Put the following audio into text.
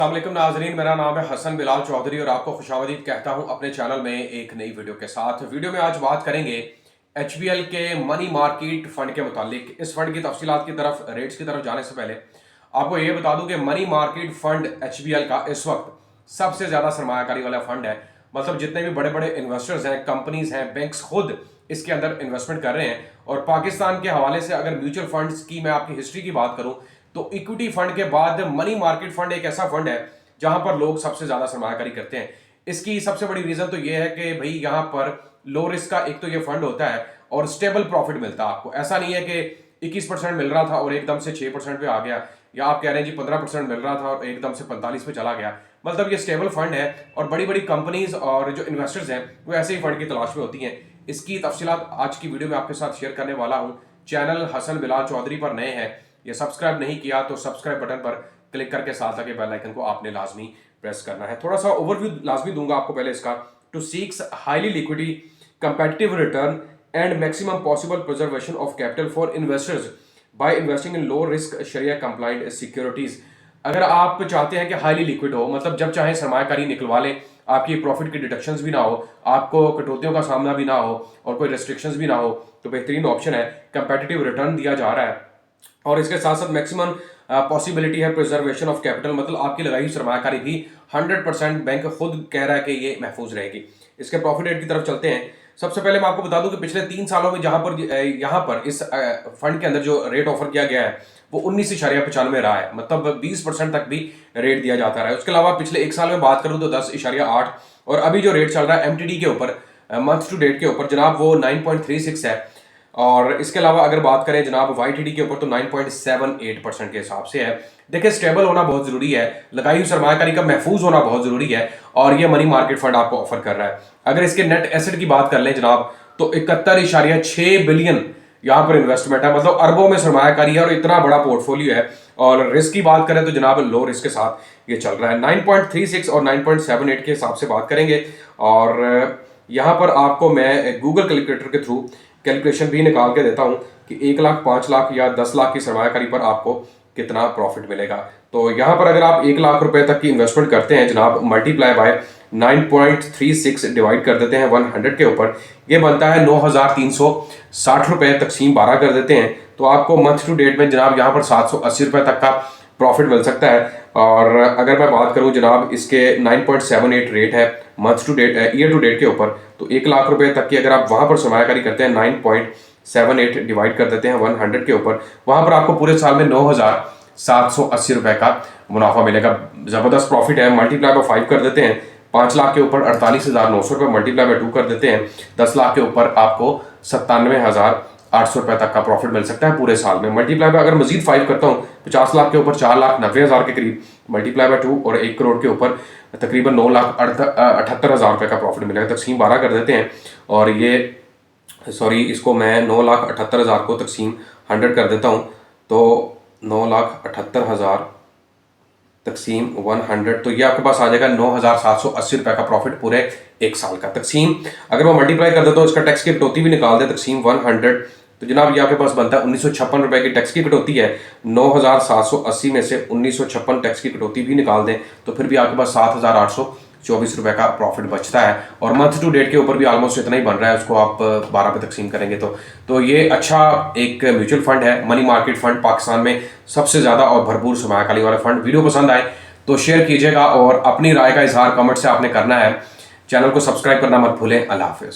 अस्सलाम वालेकुम नाजरीन, मेरा नाम है हसन बिलाल चौधरी और आपको खुशामदीद कहता हूं अपने चैनल में एक नई वीडियो के साथ। वीडियो में आज बात करेंगे एचबीएल के मनी मार्केट फंड के मुतालिक। इस फंड की तफसीलात की तरफ, रेट्स की तरफ जाने से पहले आपको ये बता दूं कि मनी मार्केट फंड एचबीएल का इस वक्त सबसे ज़्यादा सरमायाकारी वाला फंड है। मतलब जितने भी बड़े बड़े इन्वेस्टर्स हैं, कंपनीज हैं, बैंक्स खुद इसके अंदर इन्वेस्टमेंट कर रहे हैं। और पाकिस्तान के हवाले से अगर म्यूचुअल फंड्स की मैं आपकी हिस्ट्री की बात करूं तो इक्विटी फंड के बाद मनी मार्केट फंड एक ऐसा फंड है जहां पर लोग सबसे ज्यादा सरमायाकारी करते हैं। इसकी सबसे बड़ी रीजन तो यह है कि भाई यहां पर लो रिस्क का एक तो ये फंड होता है और स्टेबल प्रॉफिट मिलता है आपको। ऐसा नहीं है कि 21% मिल रहा था और एकदम से 6% पे आ गया, या आप कह रहे हैं जी 15% मिल रहा था और एकदम से 45 पे चला गया। मतलब ये स्टेबल फंड है और बड़ी बड़ी कंपनीज और जो इन्वेस्टर्स हैं वो ऐसे ही फंड की तलाश में होती हैं। इसकी तफसीलात आज की वीडियो में आपके साथ शेयर करने वाला हूं। चैनल हसन बिलाल चौधरी पर नए हैं या सब्सक्राइब नहीं किया तो सब्सक्राइब बटन पर क्लिक करके साथ लगे बेल आइकन को आपने लाजमी प्रेस करना है। थोड़ा सा ओवरव्यू लाजमी दूंगा आपको पहले इसका। To seek highly liquid competitive return and maximum possible preservation of capital for investors by investing in low risk shariah compliant securities. अगर आप चाहते हैं कि हाईली लिक्विड हो, मतलब जब चाहे सरमायाकारी निकलवा लें, आपकी प्रॉफिट की डिडक्शंस भी ना हो, आपको कटौतियों का सामना भी ना हो और कोई रेस्ट्रिक्शंस भी ना हो, तो बेहतरीन ऑप्शन है। कंपेटिटिव रिटर्न दिया जा रहा है और इसके साथ साथ मैक्सिमम पॉसिबिलिटी है प्रिजर्वेशन ऑफ कैपिटल, मतलब आपकी लगाई हुई सरमायाकारी भी 100% बैंक खुद कह रहा है कि ये महफूज रहेगी। इसके प्रॉफिट रेट की तरफ चलते हैं। सबसे पहले मैं आपको बता दूं कि पिछले 3 सालों में यहाँ पर इस फंड के अंदर जो रेट ऑफर किया गया है वो 19.95 रहा है, मतलब 20% तक भी रेट दिया जाता रहा है। उसके अलावा पिछले 1 साल में बात करूं तो 10.8, और अभी जो रेट चल रहा है एमटीडी के ऊपर, मंथ टू डेट के ऊपर जनाब, वो 9.36 है। और इसके अलावा अगर बात करें जनाब वाईटीडी के ऊपर तो 9.78% के हिसाब से है। देखिए, स्टेबल होना बहुत जरूरी है, लगाई हुई सरमायाकारी का महफूज होना बहुत जरूरी है और ये मनी मार्केट फंड आपको ऑफर कर रहा है। अगर इसके नेट एसेट की बात कर लें जनाब तो 71.6 बिलियन यहाँ पर इन्वेस्टमेंट है, मतलब अरबों में सरमायाकारी है और इतना बड़ा पोर्टफोलियो है। और रिस्क की बात करें तो जनाब लो रिस्क के साथ ये चल रहा है। 9.36 और 9.78 के हिसाब से बात करेंगे और यहाँ पर आपको मैं गूगल कैलकुलेटर के थ्रू कैलकुलेशन भी निकाल के देता हूं कि 1 लाख, 5 लाख या 10 लाख की सरमायाकारी पर आपको कितना प्रॉफिट मिलेगा। तो यहां पर अगर आप 1 लाख रुपए तक की इन्वेस्टमेंट करते हैं जनाब, मल्टीप्लाई बाय 9.36 डिवाइड कर देते हैं 100 के ऊपर, ये बनता है 9,360 रुपए, तकसीम 12 कर देते हैं तो आपको मंथ टू डेट में जनाब यहाँ पर 780 रुपए तक का प्रॉफिट मिल सकता है। और अगर मैं बात करूं जनाब इसके 9.78 रेट है month to date, year to date के ऊपर, तो 1 लाख रुपए तक की अगर आप वहां पर सरमायाकारी करते हैं 9.78 डिवाइड कर देते हैं 100 के ऊपर, वहां पर आपको पूरे साल में 9,780 रुपए का मुनाफा मिलेगा। जबरदस्त प्रॉफिट है। मल्टीप्लाई बाय 5 कर देते हैं, 5 लाख के ऊपर 48,900 रुपए, मल्टीप्लाई बाय 2 कर देते हैं, 10 लाख के ऊपर आपको 97,800 रुपए तक का प्रॉफिट मिल सकता है पूरे साल में। मल्टीप्लाई बाय अगर मजीद 5 करता हूँ 50 लाख के ऊपर 4,90,000 के करीब, मल्टीप्लाई बाय 2 और 1 करोड़ के ऊपर तकरीबन 9,78,000 रुपए का प्रॉफिट मिलेगा। तकसीम 12 कर देते हैं और ये इसको मैं 9,78,000 को तकसीम 100 कर देता हूँ तो 9,78,000 तकसीम 100, तो ये आपके पास आ जाएगा 9,780 रुपए का प्रॉफिट पूरे 1 साल का। तकसीम अगर मैं मल्टीप्लाई कर देता हूँ, इसका टैक्स की कटौती भी निकाल दे, तकसीम 100, तो जनाब ये आपके पास बनता है 1956 रुपए की टैक्स की कटौती है। 9,780 में से 1956 टैक्स की कटौती भी निकाल दें तो फिर भी आपके पास 7,824 रुपए का प्रॉफिट बचता है। और मंथ टू डेट के ऊपर भी ऑलमोस्ट इतना ही बन रहा है, उसको आप 12 पे तकसीम करेंगे तो ये अच्छा एक म्यूचुअल फंड है, मनी मार्केट फंड, पाकिस्तान में सबसे ज्यादा और भरपूर सरमायाकारी वाला फंड। वीडियो पसंद आए तो शेयर कीजिएगा और अपनी राय का इजहार कमेंट से आपने करना है। चैनल को सब्सक्राइब करना मत भूलें। अल्लाह हाफिज।